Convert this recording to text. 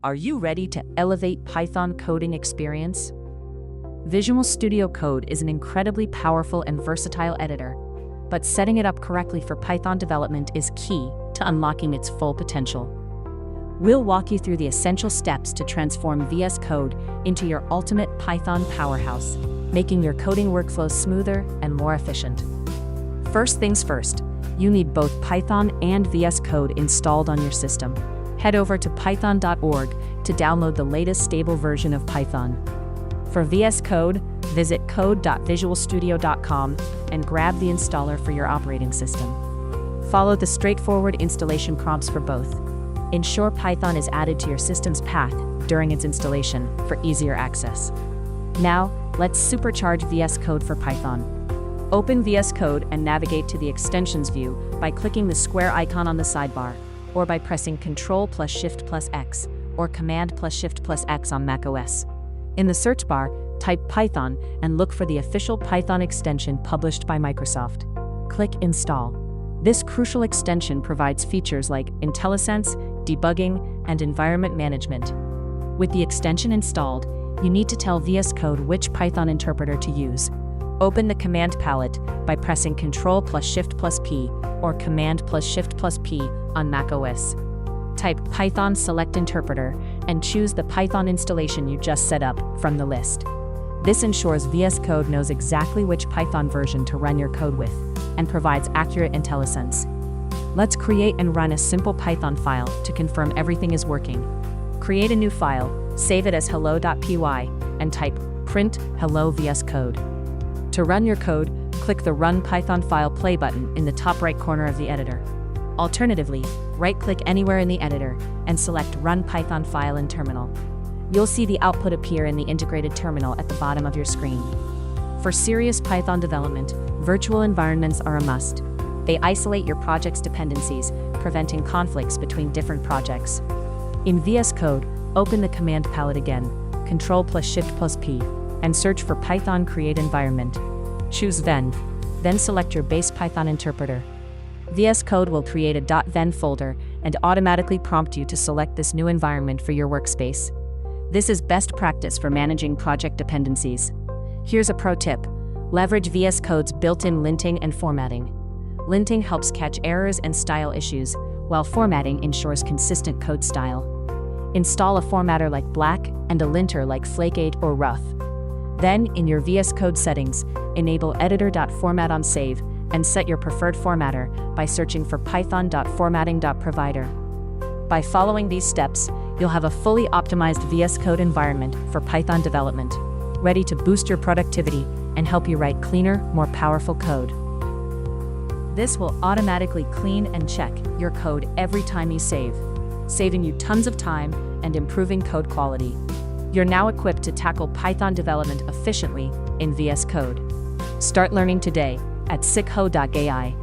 Are you ready to elevate Python coding experience? Visual Studio Code is an incredibly powerful and versatile editor, but setting it up correctly for Python development is key to unlocking its full potential. We'll walk you through the essential steps to transform VS Code into your ultimate Python powerhouse, making your coding workflow smoother and more efficient. First things first, you need both Python and VS Code installed on your system. Head over to python.org to download the latest stable version of Python. For VS Code, visit code.visualstudio.com and grab the installer for your operating system. Follow the straightforward installation prompts for both. Ensure Python is added to your system's path during its installation for easier access. Now, let's supercharge VS Code for Python. Open VS Code and navigate to the Extensions view by clicking the square icon on the sidebar, or by pressing Ctrl+Shift+X or Command+Shift+X on macOS. In the search bar, type Python and look for the official Python extension published by Microsoft. Click Install. This crucial extension provides features like IntelliSense, debugging, and environment management. With the extension installed, you need to tell VS Code which Python interpreter to use. Open the command palette by pressing Ctrl+Shift+P or Command+Shift+P on macOS. Type Python Select Interpreter and choose the Python installation you just set up from the list. This ensures VS Code knows exactly which Python version to run your code with and provides accurate IntelliSense. Let's create and run a simple Python file to confirm everything is working. Create a new file, save it as hello.py, and type print hello VS Code. To run your code, click the Run Python File Play button in the top right corner of the editor. Alternatively, right-click anywhere in the editor and select Run Python File in Terminal. You'll see the output appear in the integrated terminal at the bottom of your screen. For serious Python development, virtual environments are a must. They isolate your project's dependencies, preventing conflicts between different projects. In VS Code, open the command palette again, Ctrl+Shift+P, and search for Python Create Environment. Choose Then select your base Python interpreter. VS Code will create a .then folder and automatically prompt you to select this new environment for your workspace. This is best practice for managing project dependencies. Here's a pro tip. Leverage VS Code's built-in linting and formatting. Linting helps catch errors and style issues, while formatting ensures consistent code style. Install a formatter like Black and a linter like Flake8 or Rough. Then, in your VS Code settings, enable editor.format on save and set your preferred formatter by searching for python.formatting.provider. By following these steps, you'll have a fully optimized VS Code environment for Python development, ready to boost your productivity and help you write cleaner, more powerful code. This will automatically clean and check your code every time you save, saving you tons of time and improving code quality. You're now equipped to tackle Python development efficiently in VS Code. Start learning today at Sikho.ai.